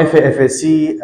FAFSC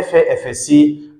FAFSC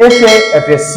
FAFSC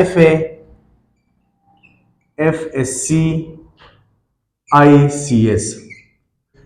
FAFSC ICS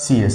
CS,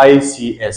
ICS।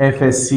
FSC,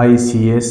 ICS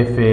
FA,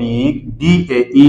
DAE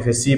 FSC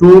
2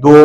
2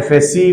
FSC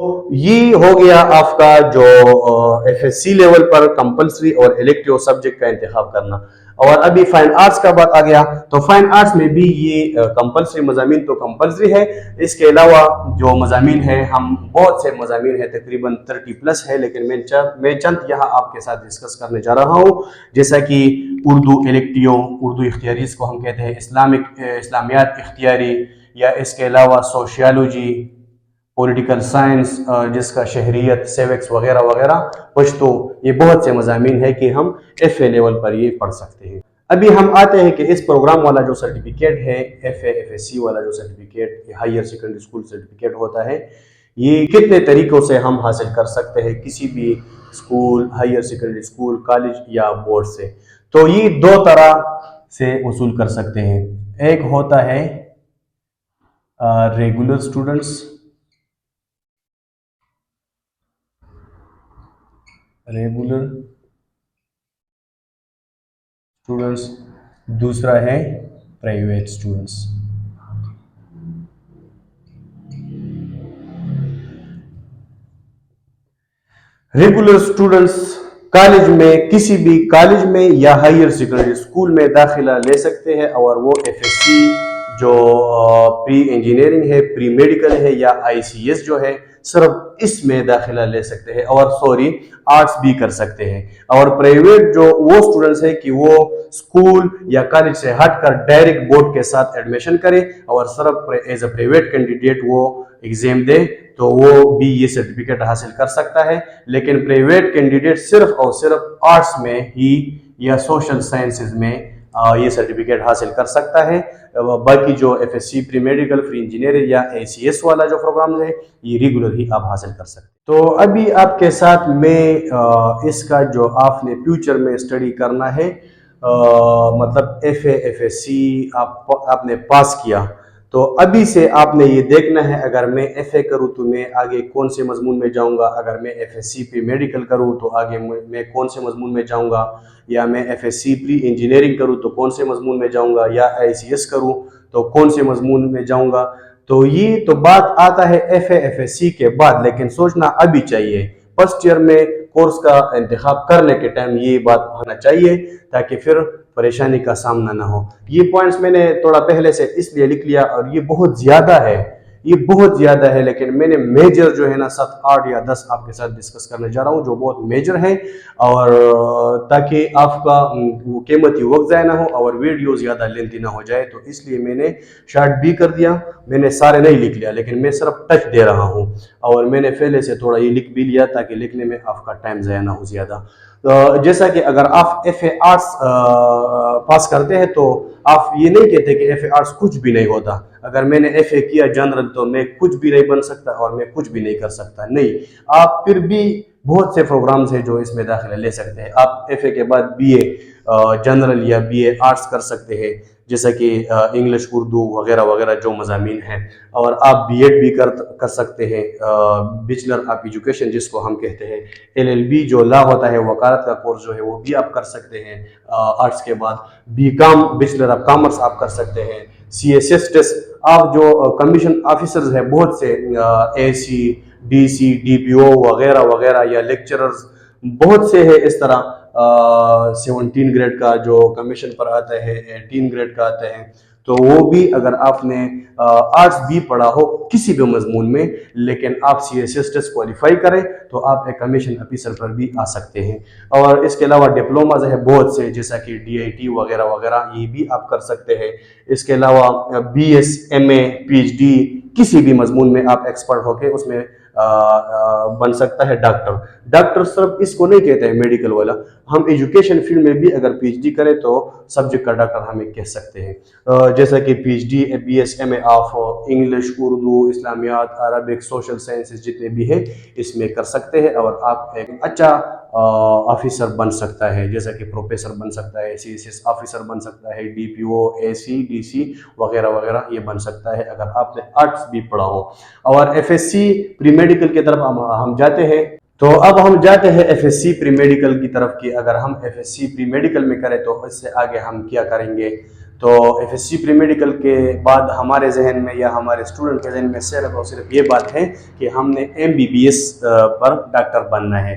یہ ہو گیا آپ کا جو ایف ایس سی لیول پر compulsory اور الیکٹیو سبجیکٹ کا انتخاب کرنا. اور ابھی فائن آرٹس کا بات آ گیا تو فائن آرٹس میں بھی یہ کمپلسری مضامین تو کمپلسری ہے. اس کے علاوہ جو مضامین ہیں ہم بہت سے مضامین ہیں تقریباً 30+ ہے، لیکن میں چند یہاں آپ کے ساتھ ڈسکس کرنے جا رہا ہوں، جیسا کہ اردو الیکٹیو، اردو اختیاری اس کو ہم کہتے ہیں، اسلامیات اختیاری، یا اس کے علاوہ سوشیالوجی، پولیٹیکل سائنس جس کا شہریت، سیوکس وغیرہ وغیرہ، پشتو، یہ بہت سے مضامین ہیں کہ ہم ایف اے لیول پر یہ پڑھ سکتے ہیں. ابھی ہم آتے ہیں کہ اس پروگرام والا جو سرٹیفکیٹ ہے، F A F S C والا جو certificate higher secondary school certificate ہوتا ہے، یہ کتنے طریقوں سے ہم حاصل کر سکتے ہیں کسی بھی school, higher secondary school, college یا بورڈ سے. تو یہ 2 طرح سے وصول کر سکتے ہیں. ایک ہوتا ہے ریگولر اسٹوڈنٹس، دوسرا ہے private students. Regular students college میں، کسی بھی کالج میں یا ہائر سیکنڈری اسکول میں داخلہ لے سکتے ہیں، اور وہ ایف ایس سی جو پری انجینئرنگ ہے، پری میڈیکل ہے، یا آئی سی ایس جو ہے، صرف اس میں داخلہ لے سکتے ہیں، اور آرٹس بھی کر سکتے ہیں. اور پرائیویٹ جو وہ اسٹوڈنٹس ہیں کہ وہ اسکول یا کالج سے ہٹ کر ڈائریکٹ بورڈ کے ساتھ ایڈمیشن کرے اور صرف ایز اے پرائیویٹ کینڈیڈیٹ وہ ایگزام دے، تو وہ بھی یہ سرٹیفکیٹ حاصل کر سکتا ہے. لیکن پرائیویٹ کینڈیڈیٹ صرف اور صرف آرٹس میں ہی یا سوشل سائنسز میں یہ سرٹیفکیٹ حاصل کر سکتا ہے. باقی جو F S C pre medical, pre engineer یا اے سی ایس والا جو پروگرام ہے، یہ ریگولر ہی آپ حاصل کر سکتے ہیں. تو ابھی آپ کے ساتھ میں اس کا جو آپ نے فیوچر میں اسٹڈی کرنا ہے، مطلب F A F S C آپ نے پاس کیا، تو ابھی سے آپ نے یہ دیکھنا ہے اگر میں ایف اے کروں تو میں آگے کون سے مضمون میں جاؤں گا، اگر میں F S C pre medical کروں تو آگے میں کون سے مضمون میں جاؤں گا، یا میں F S C pre engineering کروں تو کون سے مضمون میں جاؤں گا، یا آئی سی ایس کروں تو کون سے مضمون میں جاؤں گا. تو یہ تو بات آتا ہے F A F S C کے بعد، لیکن سوچنا ابھی چاہیے. فرسٹ ایئر میں کورس کا انتخاب کرنے کے ٹائم یہ بات ہونا چاہیے تاکہ پھر پریشانی کا سامنا نہ ہو. یہ پوائنٹس میں نے تھوڑا پہلے سے اس لیے لکھ لیا، اور یہ بہت زیادہ ہے، یہ بہت زیادہ ہے، لیکن میں نے میجر جو ہے نا 7 8 یا 10 آپ کے ساتھ ڈسکس کرنے جا رہا ہوں جو بہت میجر ہیں، اور تاکہ آپ کا وہ قیمتی وقت ضائع نہ ہو اور ویڈیو زیادہ لینتھی نہ ہو جائے، تو اس لیے میں نے شارٹ بھی کر دیا. میں نے سارے نہیں لکھ لیا، لیکن میں صرف ٹچ دے رہا ہوں، اور میں نے پہلے سے تھوڑا یہ لکھ بھی لیا تاکہ لکھنے میں آپ کا ٹائم ضائع نہ ہو زیادہ. جیسا کہ اگر آپ ایف اے آرٹس پاس کرتے ہیں تو آپ یہ نہیں کہتے کہ ایف اے آرٹس کچھ بھی نہیں ہوتا. اگر میں نے ایف اے کیا جنرل تو میں کچھ بھی نہیں بن سکتا اور میں کچھ بھی نہیں کر سکتا، نہیں. آپ پھر بھی بہت سے پروگرامز ہیں جو اس میں داخلہ لے سکتے ہیں. آپ ایف اے کے بعد بی اے جنرل یا بی اے آرٹس کر سکتے ہیں، جیسا کہ انگلش، اردو وغیرہ وغیرہ جو مضامین ہیں. اور آپ بی ایڈ بھی کر سکتے ہیں، بیچلر آف ایجوکیشن جس کو ہم کہتے ہیں. ایل ایل بی جو لا ہوتا ہے، وکالت کا کورس جو ہے، وہ بھی آپ کر سکتے ہیں آرٹس کے بعد. B com bachelor of commerce آپ کر سکتے ہیں. سی ایس ایس ٹیسٹ آپ جو کمیشن آفیسرز ہیں بہت سے، اے سی، ڈی سی، ڈی پی او وغیرہ وغیرہ، یا لیکچررز بہت سے ہیں اس طرح. 17 گریڈ کا جو کمیشن پر آتا ہے، 18 گریڈ کا آتا ہے. تو وہ بھی اگر آپ نے آرٹس بھی پڑھا ہو کسی بھی مضمون میں، لیکن آپ C S S test qualify کریں تو آپ ایک کمیشن آفیسر پر بھی آ سکتے ہیں. اور اس کے علاوہ ڈپلوماز ہیں بہت سے، جیسا کہ ڈی آئی ٹی وغیرہ وغیرہ، یہ بھی آپ کر سکتے ہیں. اس کے علاوہ be S, M a, P H D, کسی بھی مضمون میں آپ ایکسپرٹ ہو کے اس میں بن سکتا ہے ڈاکٹر. ڈاکٹر صرف اس کو نہیں کہتے ہیں میڈیکل والا، ہم ایجوکیشن فیلڈ میں بھی اگر پی ایچ ڈی کریں تو سبجیکٹ کا ڈاکٹر ہمیں کہہ سکتے ہیں. جیسا کہ P H D, B S, M A of English, Urdu, اسلامیات، عربک، سوشل سائنسز جتنے بھی ہیں اس میں کر سکتے ہیں، اور آپ ایک اچھا آفیسر بن سکتا ہے، جیسا کہ پروفیسر بن سکتا ہے، سی ایس ایس آفیسر بن سکتا ہے، ڈی پی او، اے سی، ڈی سی وغیرہ وغیرہ یہ بن سکتا ہے اگر آپ نے آرٹس بھی پڑھا ہو. اور F S C pre medical کی طرف ہم جاتے ہیں. تو اب ہم جاتے ہیں F S C pre medical کی طرف. کی اگر ہم F S C pre medical میں کریں تو اس سے آگے ہم کیا کریں گے. تو FSC پری میڈیکل کے بعد ہمارے ذہن میں یا ہمارے اسٹوڈنٹ کے ذہن میں صرف اور صرف یہ بات ہے کہ ہم نے MBBS پر ڈاکٹر بننا ہے.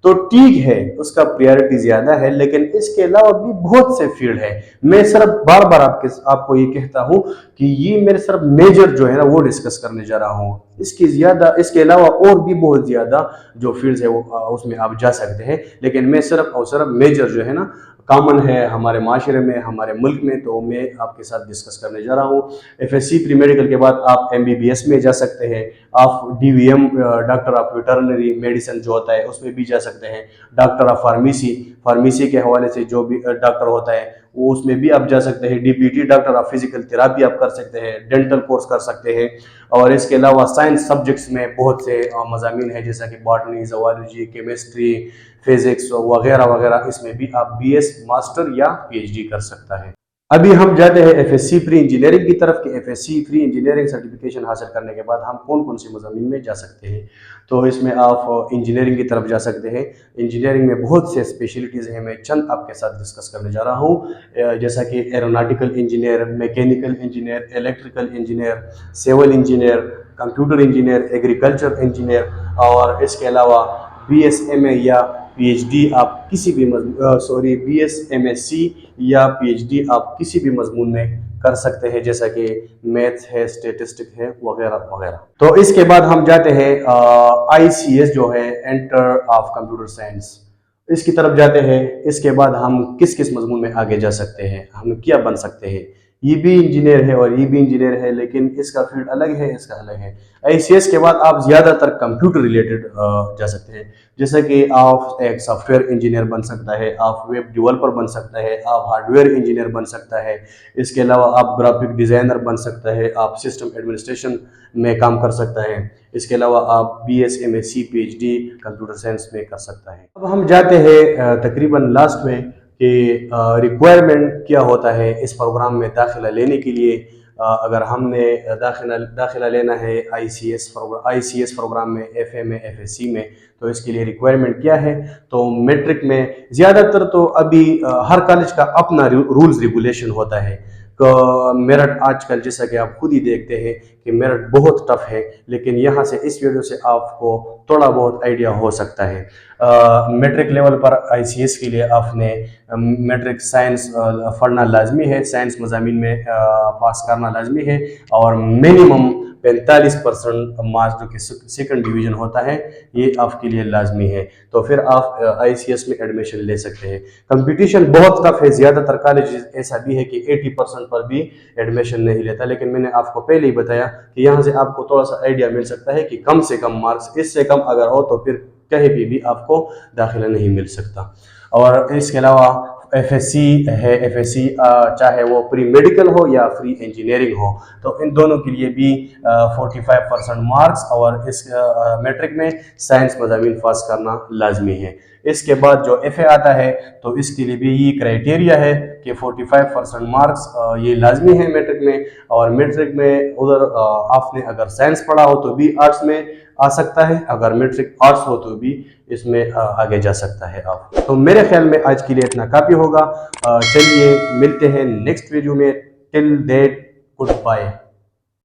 تو ٹھیک ہے، اس کا پریارٹی زیادہ ہے، لیکن اس کے علاوہ بھی بہت سے فیلڈ ہے. میں صرف بار بار آپ کو یہ کہتا ہوں کہ یہ میرے صرف میجر جو ہے نا وہ ڈسکس کرنے جا رہا ہوں. اس کے علاوہ اور بھی بہت زیادہ جو فیلڈز ہے وہ اس میں آپ جا سکتے ہیں، لیکن میں صرف اور صرف میجر جو ہے نا کامن ہے ہمارے معاشرے میں، ہمارے ملک میں، تو میں آپ کے ساتھ ڈسکس کرنے جا رہا ہوں. FSC پری میڈیکل کے بعد آپ MBBS میں جا سکتے ہیں، آپ DVM doctor of veterinary medicine جو ہوتا ہے اس میں بھی جا سکتے ہیں، ڈاکٹر آف فارمیسی کے حوالے سے جو بھی ڈاکٹر ہوتا ہے وہ اس میں بھی آپ جا سکتے ہیں، DPT doctor of physical therapy آپ کر سکتے ہیں، ڈینٹل کورس کر سکتے ہیں. اور اس کے علاوہ سائنس سبجیکٹس میں بہت سے مضامین ہیں جیسا کہ باٹنی، زوالوجی، کیمسٹری، فزکس وغیرہ وغیرہ. اس میں بھی آپ BS ماسٹر یا PhD کر سکتا ہے. ابھی ہم جاتے ہیں FSC پری انجینئرنگ کی طرف کہ FSC پری انجینئرنگ سرٹیفکیشن حاصل کرنے کے بعد ہم کون کون سی مضامین میں جا سکتے ہیں. تو اس میں آپ انجینئرنگ کی طرف جا سکتے ہیں. انجینئرنگ میں بہت سے اسپیشلٹیز ہیں، میں چند آپ کے ساتھ ڈسکس کرنے جا رہا ہوں، جیسا کہ aeronautical engineer, mechanical engineer, electrical engineer, civil engineer, computer engineer, agriculture engineer. اور اس کے علاوہ BSMA یا PhD آپ کسی بھی BSMSc یا PhD آپ کسی بھی مضمون میں کر سکتے ہیں، جیسا کہ میتھ ہے، اسٹیٹسٹک ہے وغیرہ وغیرہ. تو اس کے بعد ہم جاتے ہیں ICS جو ہے انٹر آف کمپیوٹر سائنس، اس کی طرف جاتے ہیں. اس کے بعد ہم کس کس مضمون میں آگے جا سکتے ہیں، ہم کیا بن سکتے ہیں. یہ بھی انجینئر ہے اور یہ بھی انجینئر ہے، لیکن اس کا فیلڈ الگ ہے، اس کا الگ ہے. ICS کے بعد آپ زیادہ تر کمپیوٹر ریلیٹڈ جا سکتے ہیں، جیسا کہ آپ ایک سافٹ ویئر انجینئر بن سکتا ہے، آپ ویب ڈیولپر بن سکتا ہے، آپ ہارڈ ویئر انجینئر بن سکتا ہے. اس کے علاوہ آپ گرافک ڈیزائنر بن سکتا ہے، آپ سسٹم ایڈمنسٹریشن میں کام کر سکتا ہے. اس کے علاوہ آپ BSMSc PhD کمپیوٹر سائنس میں کر سکتا ہے. اب ہم جاتے ہیں تقریباً لاسٹ میں کہ ریکوائرمنٹ کیا ہوتا ہے اس پروگرام میں داخلہ لینے کے لیے. اگر ہم نے داخلہ لینا ہے ICS پروگرام میں، FA میں، FSC میں، تو اس کے لیے ریکوائرمنٹ کیا ہے. تو میٹرک میں زیادہ تر تو ابھی ہر کالج کا اپنا رولز ریگولیشن ہوتا ہے. میرٹ آج کل جیسا کہ آپ خود ہی دیکھتے ہیں کہ میرٹ بہت ٹف ہے، لیکن یہاں سے اس ویڈیو سے آپ کو تھوڑا بہت آئیڈیا ہو سکتا ہے. میٹرک لیول پر ICS کے لیے آپ نے میٹرک سائنس پڑھنا لازمی ہے، سائنس مضامین میں پاس کرنا لازمی ہے، اور منیمم 45% مارکس جو کہ سیکنڈ ڈویژن ہوتا ہے یہ آپ کے لیے لازمی ہے. تو پھر آپ ICS میں ایڈمیشن لے سکتے ہیں. کمپٹیشن بہت ٹف ہے، زیادہ تر کالج ایسا بھی ہے کہ 80% پر بھی ایڈمیشن نہیں لیتا، لیکن میں نے آپ کو پہلے ہی بتایا کہ یہاں سے آپ کو تھوڑا سا آئیڈیا مل سکتا ہے کہ کم سے کم مارکس، اس سے کم اگر ہو تو پھر کہیں بھی آپ کو داخلہ نہیں مل سکتا. اور اس کے علاوہ FSC ہے، FSC چاہے وہ پری میڈیکل ہو یا پری انجینئرنگ ہو، تو ان دونوں کے لیے بھی 45% مارکس اور اس میٹرک میں سائنس مضامین پاس کرنا لازمی ہے. اس کے بعد جو FA آتا ہے تو اس کے لیے بھی یہ کرائٹیریا ہے کہ 45% مارکس یہ لازمی ہے میٹرک میں. اور میٹرک میں ادھر آپ نے اگر سائنس پڑھا ہو تو بھی آرٹس میں آ سکتا ہے، اگر میٹرک آرٹس ہو تو بھی اس میں آگے جا سکتا ہے آپ. تو میرے خیال میں آج کے لیے اتنا کافی ہوگا. چلیے ملتے ہیں نیکسٹ ویڈیو میں. Till that good bye.